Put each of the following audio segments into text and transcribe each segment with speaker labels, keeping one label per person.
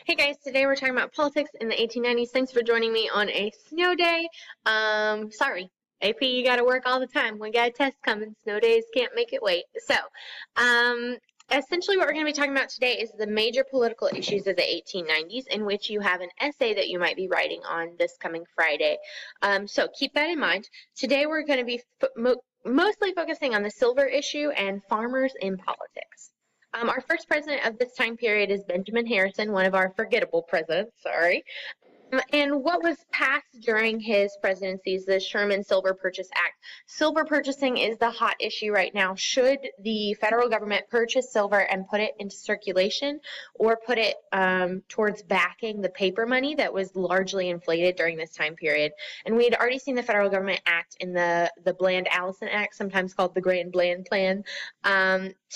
Speaker 1: Hey guys, today we're talking about politics in the 1890s. Thanks for joining me on a snow day. Sorry, AP, you gotta work all the time. We got a test coming. Snow days can't make it wait. Um, Essentially what we're going to be talking about today is the major political issues of the 1890s, in which you have an essay that you might be writing on this coming Friday. So keep that in mind. Today we're going to be mostly focusing on the silver issue and farmers in politics. Our first president of this time period is Benjamin Harrison, one of our forgettable presidents, sorry. And what was passed during his presidency is the Sherman Silver Purchase Act. Silver purchasing is the hot issue right now. Should the federal government purchase silver and put it into circulation, or put it towards backing the paper money that was largely inflated during this time period? And we had already seen the federal government act in the Bland-Allison Act, sometimes called the Grand Bland Plan,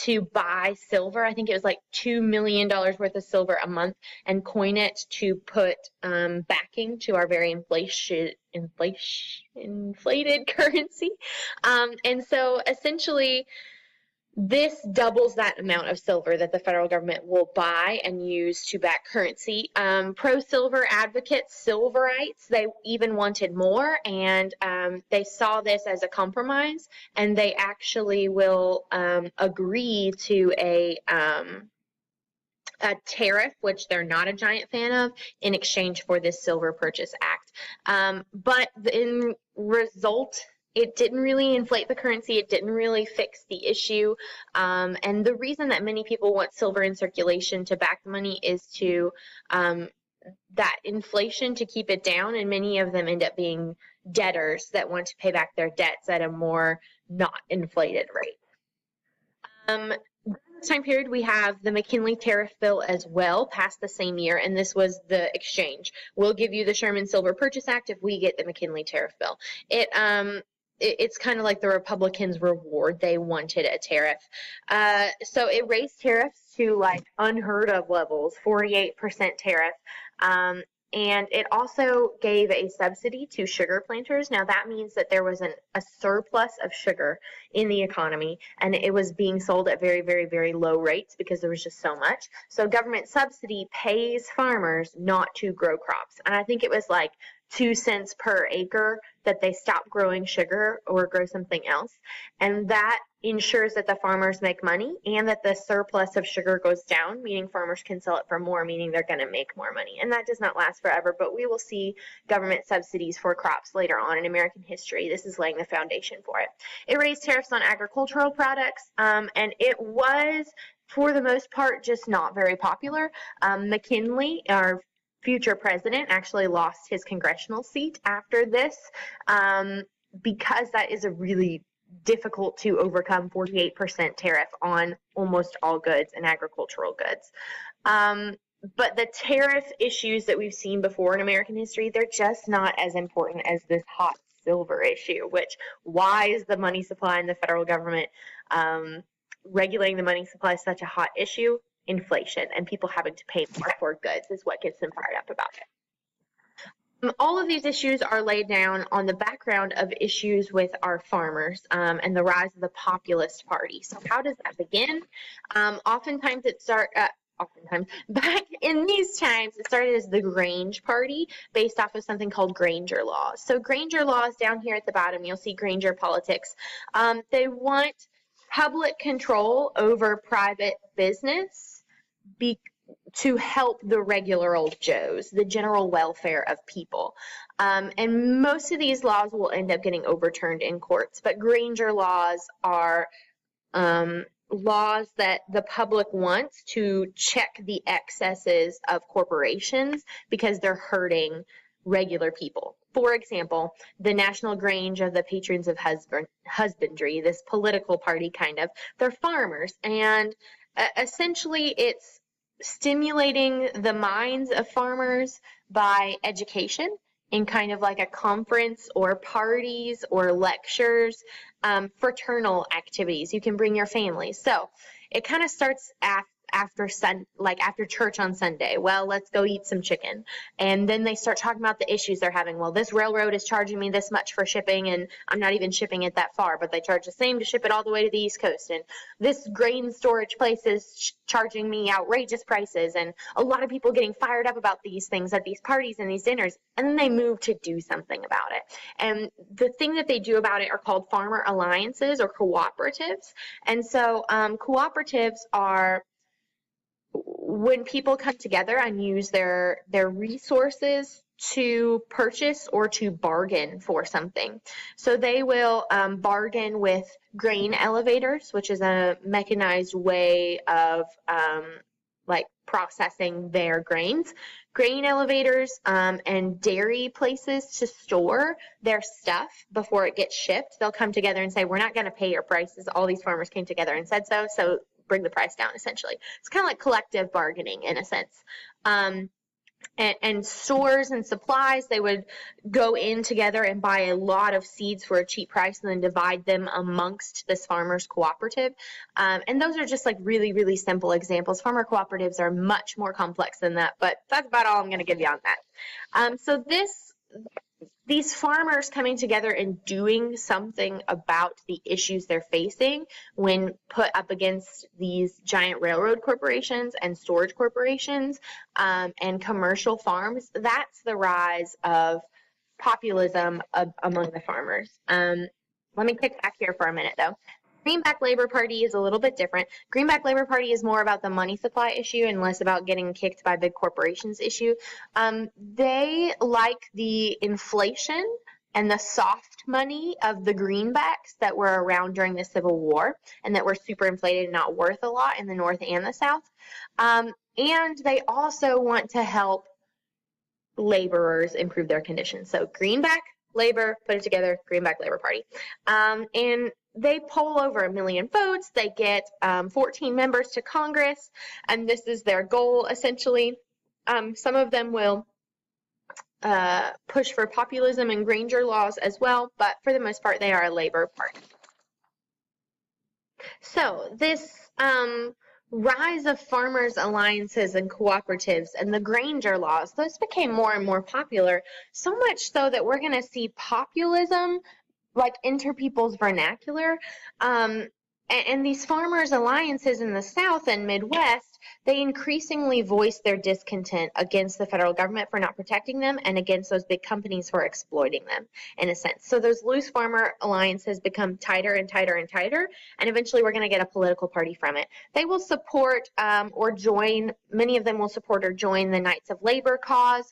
Speaker 1: to buy silver. I think it was like $2 million worth of silver a month, and coin it to put backing to our very inflated currency. And so essentially, this doubles that amount of silver that the federal government will buy and use to back currency. Pro-silver advocates, silverites, they even wanted more, and they saw this as a compromise, and they actually will agree to a tariff, which they're not a giant fan of, in exchange for this Silver Purchase Act. But in result, it didn't really inflate the currency. It didn't really fix the issue. And the reason that many people want silver in circulation to back the money is to that inflation, to keep it down, and many of them end up being debtors that want to pay back their debts at a more not inflated rate. Time period, we have the McKinley Tariff Bill as well, passed the same year, and this was the exchange. We'll give you the Sherman Silver Purchase Act if we get the McKinley Tariff Bill. It's kind of like the Republicans' reward. They wanted a tariff. So it raised tariffs to like unheard of levels, 48% tariff. And it also gave a subsidy to sugar planters. Now that means that there was a surplus of sugar in the economy, and it was being sold at very, very, very low rates because there was just so much. So government subsidy pays farmers not to grow crops. And I think it was like 2 cents per acre that they stop growing sugar or grow something else. And that ensures that the farmers make money, and that the surplus of sugar goes down, meaning farmers can sell it for more, meaning they're going to make more money. And that does not last forever, but we will see government subsidies for crops later on in American history. This is laying the foundation for it. It raised tariffs on agricultural products, and it was, for the most part, just not very popular. McKinley, our future president, actually lost his congressional seat after this, because that is a really difficult to overcome 48% tariff on almost all goods and agricultural goods. But the tariff issues that we've seen before in American history, they're just not as important as this hot silver issue, which, why is the money supply in the federal government regulating the money supply such a hot issue? Inflation and people having to pay more for goods is what gets them fired up about it. All of these issues are laid down on the background of issues with our farmers and the rise of the populist party. So how does that begin? Oftentimes back in these times, it started as the Grange Party, based off of something called Granger laws. So Granger laws, down here at the bottom, you'll see Granger politics. They want public control over private business to help the regular old Joes, the general welfare of people. And most of these laws will end up getting overturned in courts, but Granger laws are laws that the public wants to check the excesses of corporations because they're hurting regular people. For example, the National Grange of the Patrons of Husbandry, this political party kind of, they're farmers, and essentially it's stimulating the minds of farmers by education in kind of like a conference or parties or lectures, fraternal activities. You can bring your family. So it kind of starts after church on Sunday. Well, let's go eat some chicken. And then they start talking about the issues they're having. Well, this railroad is charging me this much for shipping, and I'm not even shipping it that far, but they charge the same to ship it all the way to the East Coast. And this grain storage place is charging me outrageous prices. And a lot of people getting fired up about these things at these parties and these dinners. And then they move to do something about it. And the thing that they do about it are called farmer alliances or cooperatives. And so cooperatives are when people come together and use their resources to purchase or to bargain for something. So they will bargain with grain elevators, which is a mechanized way of like processing their grains. Grain elevators and dairy places to store their stuff before it gets shipped. They'll come together and say, we're not going to pay your prices. All these farmers came together and said so bring the price down, essentially. It's kind of like collective bargaining in a sense. And stores and supplies, they would go in together and buy a lot of seeds for a cheap price and then divide them amongst this farmers cooperative. And those are just like really, really simple examples. Farmer cooperatives are much more complex than that, but that's about all I'm going to give you on that. So these farmers coming together and doing something about the issues they're facing when put up against these giant railroad corporations and storage corporations and commercial farms, that's the rise of populism among the farmers. Let me kick back here for a minute, though. Greenback Labor Party is a little bit different. Greenback Labor Party is more about the money supply issue and less about getting kicked by big corporations issue. They like the inflation and the soft money of the greenbacks that were around during the Civil War and that were super inflated and not worth a lot in the North and the South. And they also want to help laborers improve their conditions. So Greenback Labor, put it together, Greenback Labor Party. And they poll over 1 million votes. They get 14 members to Congress, and this is their goal, essentially. Some of them will push for populism and Granger laws as well, but for the most part, they are a labor party. So this rise of farmers' alliances and cooperatives and the Granger laws, those became more and more popular, so much so that we're going to see populism like enter people's vernacular. And these farmers' alliances in the South and Midwest, they increasingly voice their discontent against the federal government for not protecting them and against those big companies for exploiting them, in a sense. So those loose farmer alliances become tighter and tighter and tighter, and eventually we're going to get a political party from it. They will support or join, many of them will support or join the Knights of Labor cause,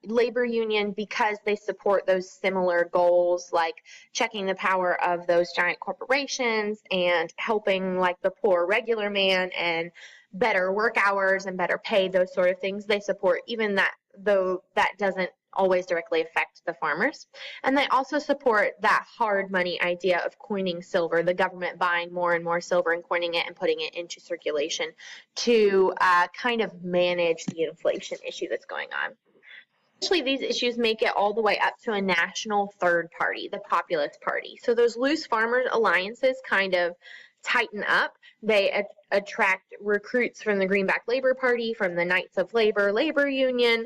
Speaker 1: labor union, because they support those similar goals, like checking the power of those giant corporations and helping like the poor regular man and better work hours and better pay, those sort of things. They support, even that, though that doesn't always directly affect the farmers. And they also support that hard money idea of coining silver, the government buying more and more silver and coining it and putting it into circulation to kind of manage the inflation issue that's going on. Actually, these issues make it all the way up to a national third party, the Populist Party. So those loose farmers alliances kind of tighten up. They attract recruits from the Greenback Labor Party, from the Knights of Labor, labor union,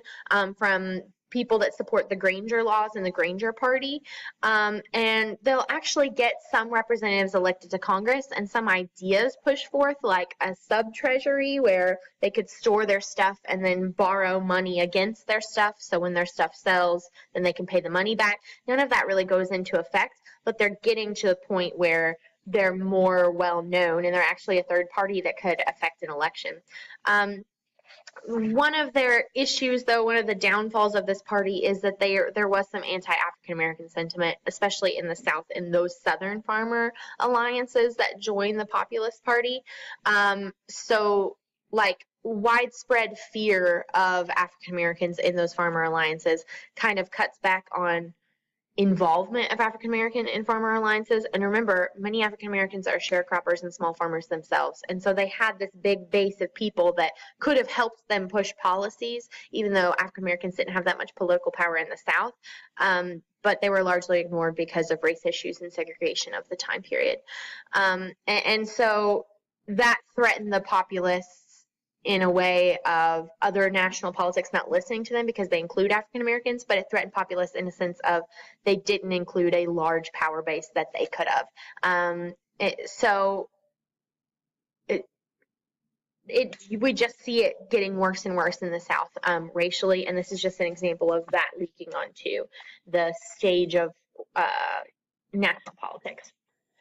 Speaker 1: from people that support the Granger laws and the Granger Party. And they'll actually get some representatives elected to Congress and some ideas pushed forth, like a sub-treasury where they could store their stuff and then borrow money against their stuff. So when their stuff sells, then they can pay the money back. None of that really goes into effect, but they're getting to the point where they're more well known and they're actually a third party that could affect an election. One of their issues, though, one of the downfalls of this party is that there was some anti-African American sentiment, especially in the South, in those Southern farmer alliances that joined the Populist Party. So, like, widespread fear of African Americans in those farmer alliances kind of cuts back on involvement of African American in farmer alliances. And remember, many African Americans are sharecroppers and small farmers themselves. And so they had this big base of people that could have helped them push policies, even though African Americans didn't have that much political power in the South. But they were largely ignored because of race issues and segregation of the time period. And so that threatened the populists in a way of other national politics not listening to them because they include African Americans, but it threatened populists in a sense of they didn't include a large power base that they could have. We just see it getting worse and worse in the South racially, and this is just an example of that leaking onto the stage of national politics.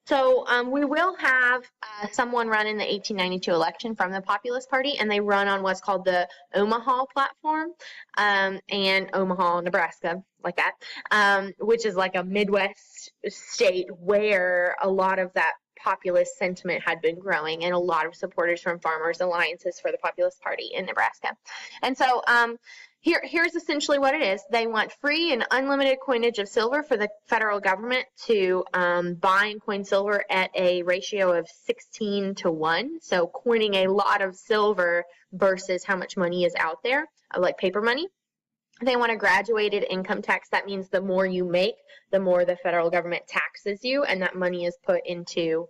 Speaker 1: So we will have someone run in the 1892 election from the Populist Party, and they run on what's called the Omaha platform, and Omaha, Nebraska, like that, which is like a Midwest state where a lot of that populist sentiment had been growing, and a lot of supporters from Farmers Alliances for the Populist Party in Nebraska. And so here's essentially what it is. They want free and unlimited coinage of silver for the federal government to buy and coin silver at a ratio of 16-1. So coining a lot of silver versus how much money is out there, like paper money. They want a graduated income tax. That means the more you make, the more the federal government taxes you, and that money is put into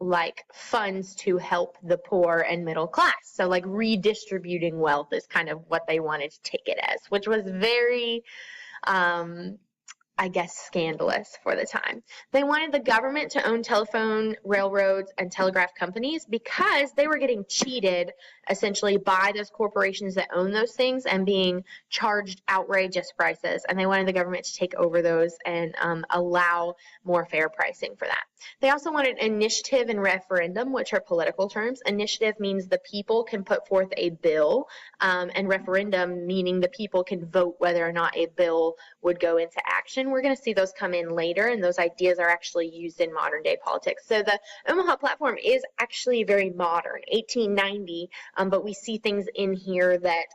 Speaker 1: like funds to help the poor and middle class. So like redistributing wealth is kind of what they wanted to take it as, which was very, I guess, scandalous for the time. They wanted the government to own telephone, railroads, and telegraph companies because they were getting cheated essentially by those corporations that own those things and being charged outrageous prices. And they wanted the government to take over those and allow more fair pricing for that. They also wanted initiative and referendum, which are political terms. Initiative means the people can put forth a bill, and referendum meaning the people can vote whether or not a bill would go into action. We're going to see those come in later, and those ideas are actually used in modern day politics. So the Omaha platform is actually very modern, 1890, but we see things in here that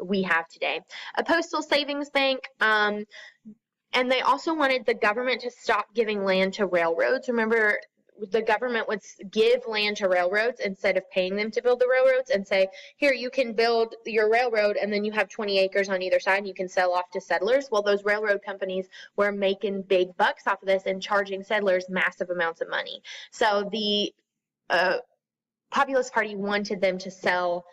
Speaker 1: we have today. A postal savings bank, and they also wanted the government to stop giving land to railroads. Remember, the government would give land to railroads instead of paying them to build the railroads and say, here, you can build your railroad and then you have 20 acres on either side and you can sell off to settlers. Well, those railroad companies were making big bucks off of this and charging settlers massive amounts of money. So the Populist Party wanted them to sell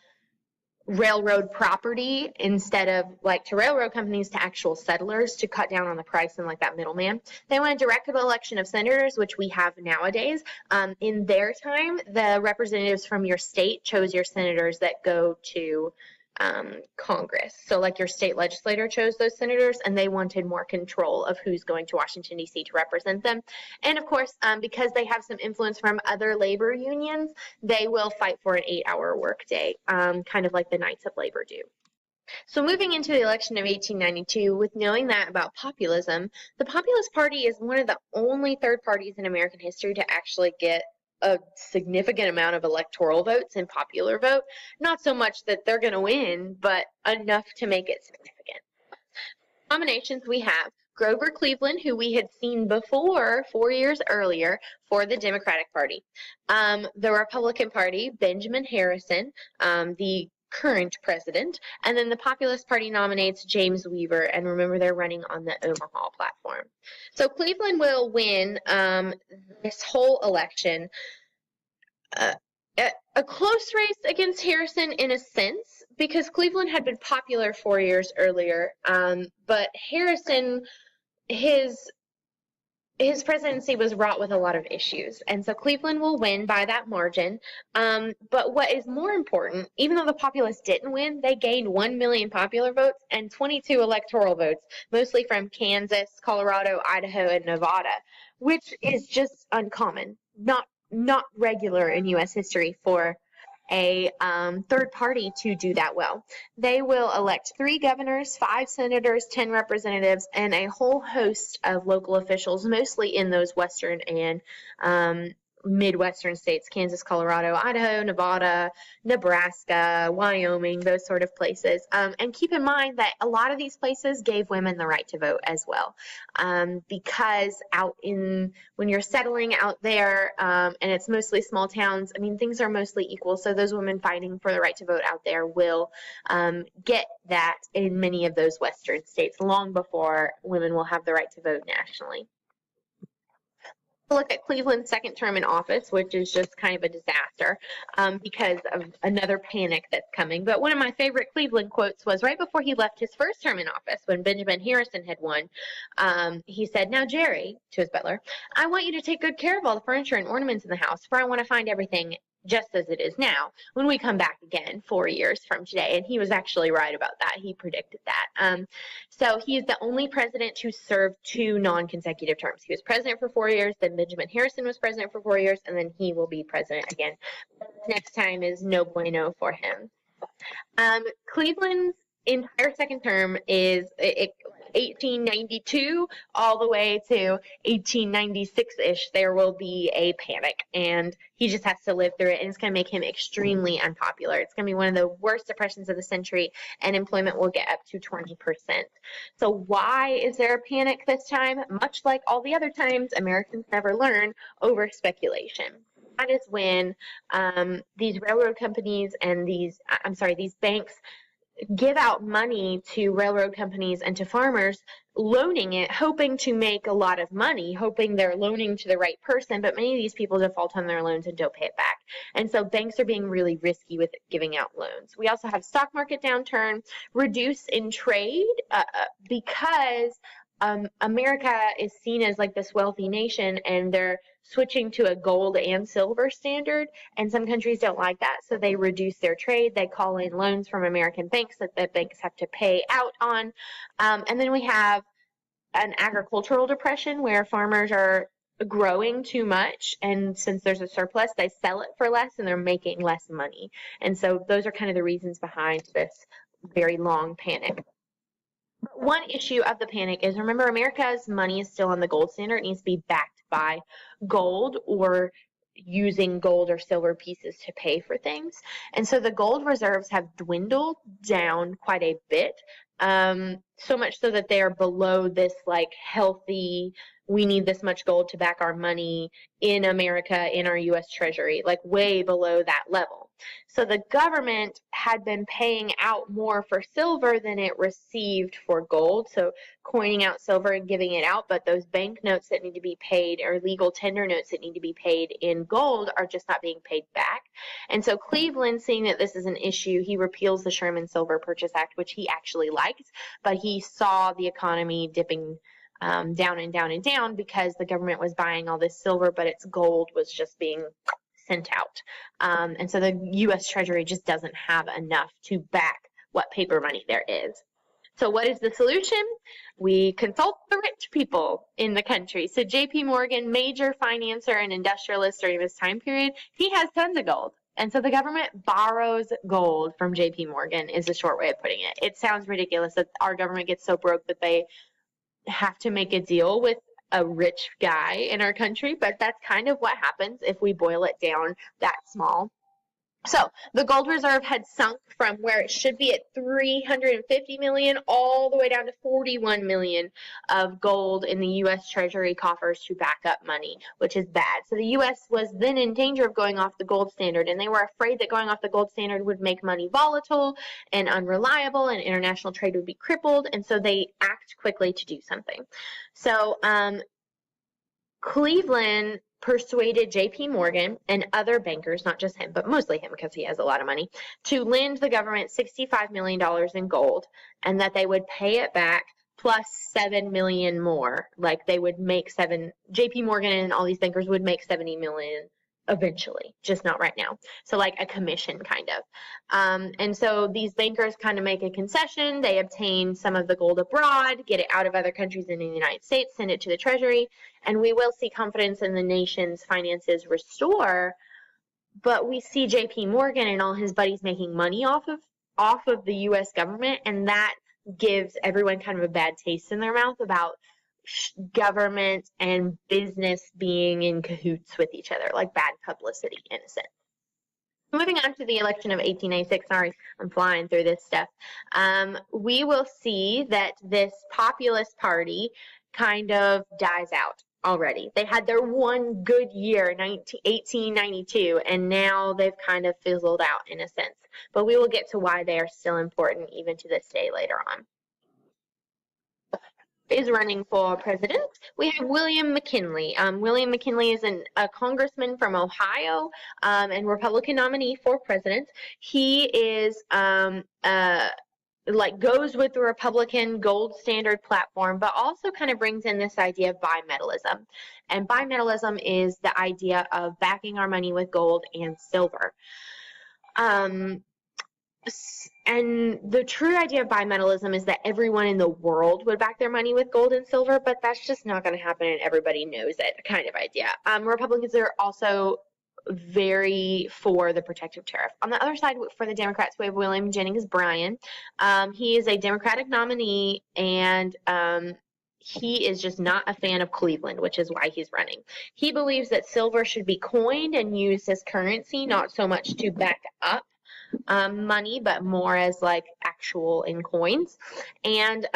Speaker 1: railroad property instead of like to railroad companies to actual settlers to cut down on the price and like that middleman. They want a direct election of senators, which we have nowadays. In their time, the representatives from your state chose your senators that go to Congress. So like your state legislator chose those senators, and they wanted more control of who's going to Washington, D.C. to represent them. And of course, because they have some influence from other labor unions, they will fight for an 8-hour workday, kind of like the Knights of Labor do. So moving into the election of 1892, with knowing that about populism, the Populist Party is one of the only third parties in American history to actually get a significant amount of electoral votes and popular vote. Not so much that they're going to win, but enough to make it significant. Nominations we have Grover Cleveland, who we had seen before 4 years earlier for the Democratic Party. The Republican Party, Benjamin Harrison, the current president, and then the Populist Party nominates James Weaver, and remember they're running on the Omaha platform. So Cleveland will win this whole election. A close race against Harrison in a sense, because Cleveland had been popular 4 years earlier, but Harrison, his presidency was wrought with a lot of issues, and so Cleveland will win by that margin. But what is more important, even though the Populists didn't win, they gained 1 million popular votes and 22 electoral votes, mostly from Kansas, Colorado, Idaho, and Nevada, which is just uncommon, not regular in U.S. history for a third party to do that well. They will elect 3 governors, 5 senators, 10 representatives, and a whole host of local officials, mostly in those western and Midwestern states, Kansas, Colorado, Idaho, Nevada, Nebraska, Wyoming, those sort of places. And keep in mind that a lot of these places gave women the right to vote as well. Because when you're settling out there, and it's mostly small towns, I mean, things are mostly equal. So those women fighting for the right to vote out there will get that in many of those Western states long before women will have the right to vote nationally. Look at Cleveland's second term in office, which is just kind of a disaster because of another panic that's coming. But one of my favorite Cleveland quotes was right before he left his first term in office, when Benjamin Harrison had won. He said, "Now, Jerry," to his butler, "I want you to take good care of all the furniture and ornaments in the house, for I want to find everything just as it is now when we come back again 4 years from today." And he was actually right about that. He predicted that. So he is the only president to serve 2 non-consecutive terms. He was president for 4 years, then Benjamin Harrison was president for 4 years, and then he will be president again. Next time is no bueno for him. Cleveland's entire second term is 1892 all the way to 1896-ish. There will be a panic, and he just has to live through it, and it's going to make him extremely unpopular. It's going to be one of the worst depressions of the century, and employment will get up to 20%. So why is there a panic this time? Much like all the other times, Americans never learn: over speculation. That is when these railroad companies and these banks give out money to railroad companies and to farmers, loaning it, hoping to make a lot of money, hoping they're loaning to the right person, but many of these people default on their loans and don't pay it back. And so banks are being really risky with giving out loans. We also have stock market downturn, reduce in trade because America is seen as like this wealthy nation, and they're switching to a gold and silver standard, and some countries don't like that, so they reduce their trade. They call in loans from American banks that the banks have to pay out on. And then we have an agricultural depression where farmers are growing too much, and since there's a surplus, they sell it for less and they're making less money. And so those are kind of the reasons behind this very long panic. One issue of the panic is, remember, America's money is still on the gold standard. It needs to be backed by gold, or using gold or silver pieces to pay for things. And so the gold reserves have dwindled down quite a bit, so much so that they are below this like healthy, we need this much gold to back our money in America, in our US Treasury, like way below that level. So the government had been paying out more for silver than it received for gold, so coining out silver and giving it out, but those bank notes that need to be paid, or legal tender notes that need to be paid in gold, are just not being paid back. And so Cleveland, seeing that this is an issue, he repeals the Sherman Silver Purchase Act, which he actually liked, but he saw the economy dipping down and down and down because the government was buying all this silver, but its gold was just being sent out. And so the U.S. Treasury just doesn't have enough to back what paper money there is. So what is the solution? We consult the rich people in the country. So J.P. Morgan, major financier and industrialist during this time period, he has tons of gold. And so the government borrows gold from J.P. Morgan, is a short way of putting it. It sounds ridiculous that our government gets so broke that they have to make a deal with a rich guy in our country, but that's kind of what happens if we boil it down that small. So the gold reserve had sunk from where it should be at 350 million all the way down to 41 million of gold in the U.S. Treasury coffers to back up money, which is bad. So the U.S. was then in danger of going off the gold standard, and they were afraid that going off the gold standard would make money volatile and unreliable, and international trade would be crippled, and so they act quickly to do something. So Cleveland persuaded J.P. Morgan and other bankers, not just him, but mostly him because he has a lot of money, to lend the government $65 million in gold, and that they would pay it back plus 7 million more. Like they would make J.P. Morgan and all these bankers would make 70 million eventually, just not right now. So like a commission kind of. And so these bankers kind of make a concession. They obtain some of the gold abroad, get it out of other countries in the United States, send it to the Treasury, and we will see confidence in the nation's finances restore. But we see J.P. Morgan and all his buddies making money off of the U.S. government, and that gives everyone kind of a bad taste in their mouth about government and business being in cahoots with each other, like bad publicity in a sense. Moving on to the election of 1896, sorry, I'm flying through this stuff. We will see that this populist party kind of dies out already. They had their one good year, 1892, and now they've kind of fizzled out in a sense. But we will get to why they are still important even to this day later on. is running for president. We have William McKinley. William McKinley is a congressman from Ohio and Republican nominee for president. He is goes with the Republican gold standard platform, but also kind of brings in this idea of bimetallism. And bimetallism is the idea of backing our money with gold and silver. And the true idea of bimetallism is that everyone in the world would back their money with gold and silver, but that's just not going to happen, and everybody knows it kind of idea. Republicans are also very for the protective tariff. On the other side, for the Democrats, we have William Jennings Bryan. He is a Democratic nominee, and he is just not a fan of Cleveland, which is why he's running. He believes that silver should be coined and used as currency, not so much to back up money, but more as like actual in coins. And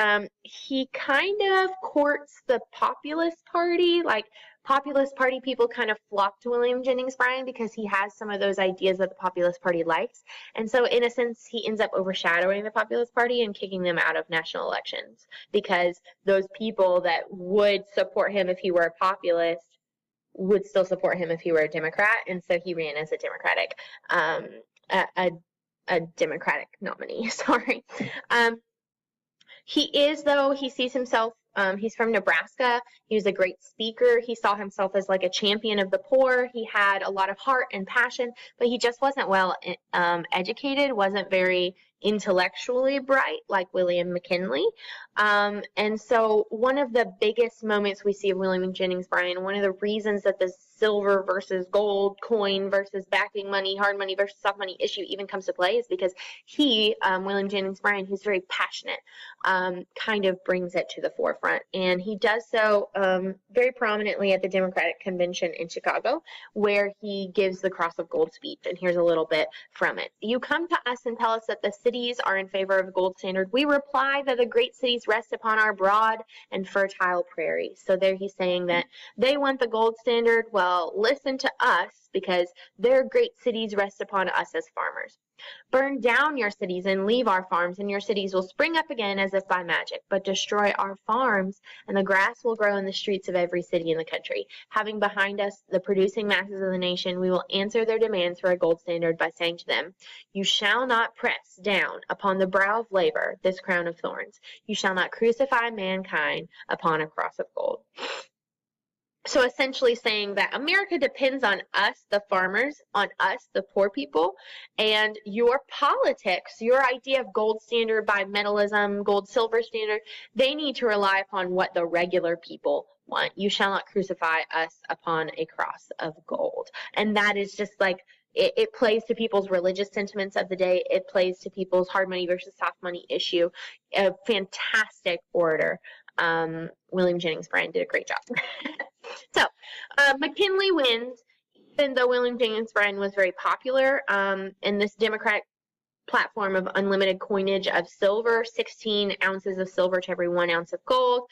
Speaker 1: he kind of courts the populist party. Like populist party people kind of flock to William Jennings Bryan because he has some of those ideas that the populist party likes. And so in a sense, he ends up overshadowing the populist party and kicking them out of national elections, because those people that would support him if he were a populist would still support him if he were a Democrat. And so he ran as a Democratic a Democratic nominee. Sorry. He sees himself, he's from Nebraska. He was a great speaker. He saw himself as like a champion of the poor. He had a lot of heart and passion, but he just wasn't well educated, wasn't very intellectually bright like William McKinley. And so one of the biggest moments we see of William Jennings Bryan, one of the reasons that the silver versus gold coin versus backing money, hard money versus soft money issue even comes to play is because he, William Jennings Bryan, who's very passionate, kind of brings it to the forefront. And he does so very prominently at the Democratic Convention in Chicago, where he gives the Cross of Gold speech. And here's a little bit from it. "You come to us and tell us that the cities are in favor of the gold standard. We reply that the great cities rest upon our broad and fertile prairies." So there he's saying that they want the gold standard. Well, listen to us, because their great cities rest upon us as farmers. "Burn down your cities and leave our farms, and your cities will spring up again as if by magic. But destroy our farms, and the grass will grow in the streets of every city in the country. Having behind us the producing masses of the nation, we will answer their demands for a gold standard by saying to them, you shall not press down upon the brow of labor this crown of thorns. You shall not crucify mankind upon a cross of gold." So essentially saying that America depends on us, the farmers, on us, the poor people, and your politics, your idea of gold standard, bimetallism, gold silver standard, they need to rely upon what the regular people want. You shall not crucify us upon a cross of gold. And that is just like, it plays to people's religious sentiments of the day. It plays to people's hard money versus soft money issue. A fantastic orator. William Jennings Bryan did a great job. So McKinley wins, even though William Jennings Bryan was very popular in this Democratic platform of unlimited coinage of silver, 16 ounces of silver to every 1 ounce of gold,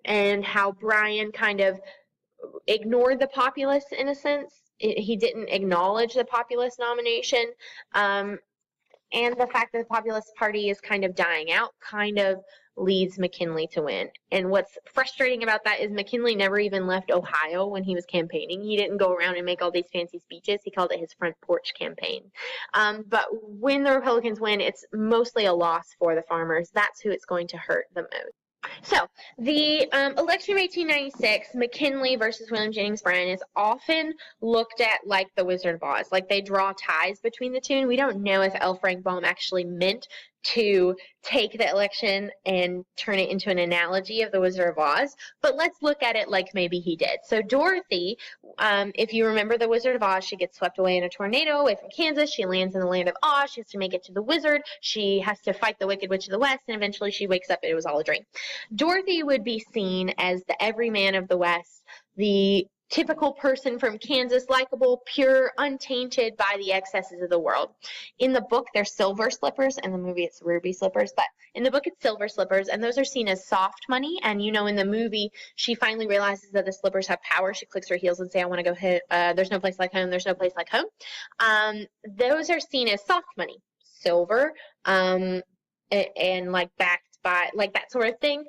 Speaker 1: and how Bryan kind of ignored the populace in a sense. He didn't acknowledge the populist nomination. And the fact that the Populist Party is kind of dying out kind of leads McKinley to win. And what's frustrating about that is McKinley never even left Ohio when he was campaigning. He didn't go around and make all these fancy speeches. He called it his front porch campaign. But when the Republicans win, it's mostly a loss for the farmers. That's who it's going to hurt the most. So the election of 1896, McKinley versus William Jennings Bryan, is often looked at like the Wizard of Oz. Like they draw ties between the two, and we don't know if L. Frank Baum actually meant to take the election and turn it into an analogy of the Wizard of Oz, but let's look at it like maybe he did. So Dorothy, if you remember the Wizard of Oz, she gets swept away in a tornado away from Kansas. She lands in the land of Oz. She has to make it to the wizard. She has to fight the Wicked Witch of the West, and eventually she wakes up and it was all a dream. Dorothy would be seen as the everyman of the West, the typical person from Kansas, likable, pure, untainted by the excesses of the world. In the book, they're silver slippers. In the movie, it's ruby slippers. But in the book, it's silver slippers, and those are seen as soft money. And, you know, in the movie, she finally realizes that the slippers have power. She clicks her heels and says, I want to go hit, there's no place like home, there's no place like home. Those are seen as soft money. Silver, and like backed by like that sort of thing.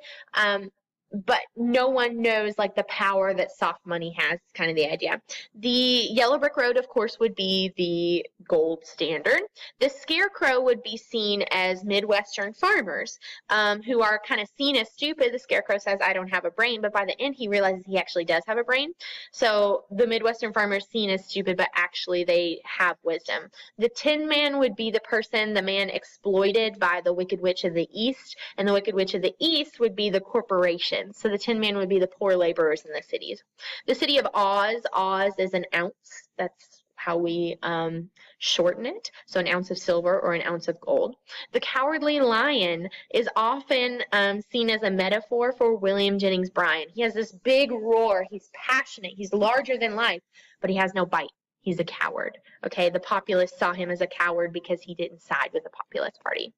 Speaker 1: But no one knows like the power that soft money has, is kind of the idea. The yellow brick road, of course, would be the gold standard. The scarecrow would be seen as Midwestern farmers, who are kind of seen as stupid. The scarecrow says, I don't have a brain, but by the end he realizes he actually does have a brain. So the Midwestern farmers seen as stupid, but actually they have wisdom. The Tin Man would be the person, the man exploited by the Wicked Witch of the East, and the Wicked Witch of the East would be the corporation. So the Tin Man would be the poor laborers in the cities. The city of Oz, Oz is an ounce. That's how we shorten it. So an ounce of silver or an ounce of gold. The Cowardly Lion is often seen as a metaphor for William Jennings Bryan. He has this big roar. He's passionate. He's larger than life, but he has no bite. He's a coward. Okay, the populace saw him as a coward because he didn't side with the populist party.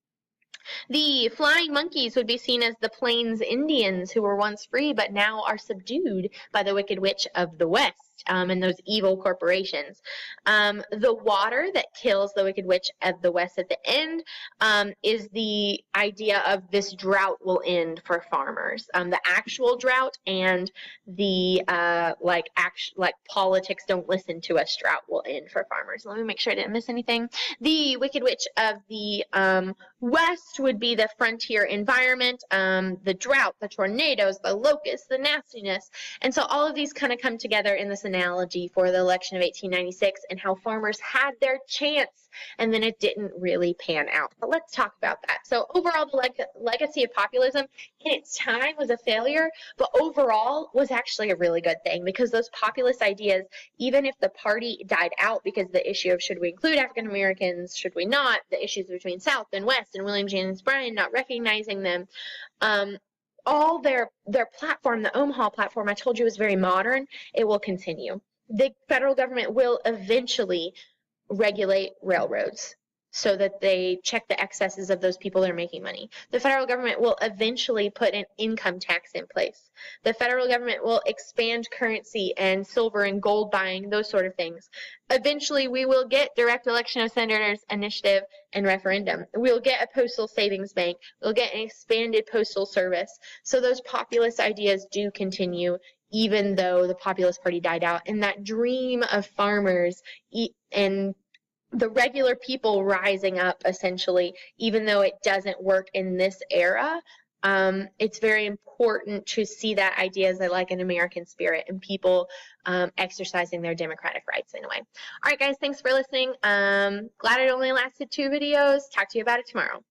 Speaker 1: The flying monkeys would be seen as the Plains Indians who were once free but now are subdued by the Wicked Witch of the West. And those evil corporations. The water that kills the Wicked Witch of the West at the end is the idea of this drought will end for farmers. The actual drought and the like politics don't listen to us drought will end for farmers. Let me make sure I didn't miss anything. The Wicked Witch of the West would be the frontier environment, the drought, the tornadoes, the locusts, the nastiness. And so all of these kind of come together in this analogy for the election of 1896 and how farmers had their chance and then it didn't really pan out. But let's talk about that. So overall, the legacy of populism in its time was a failure, but overall was actually a really good thing because those populist ideas, even if the party died out because the issue of should we include African Americans, should we not, the issues between South and West and William Jennings Bryan not recognizing them, all their platform, the Omaha platform, I told you was very modern. It will continue. The federal government will eventually regulate railroads so that they check the excesses of those people that are making money. The federal government will eventually put an income tax in place. The federal government will expand currency and silver and gold buying, those sort of things. Eventually, we will get direct election of senators initiative and referendum. We'll get a postal savings bank. We'll get an expanded postal service. So those populist ideas do continue even though the Populist Party died out. And that dream of farmers and the regular people rising up, essentially, even though it doesn't work in this era, it's very important to see that idea as like an American spirit and people exercising their democratic rights in a way. All right, guys, thanks for listening. Glad it only lasted 2 videos. Talk to you about it tomorrow.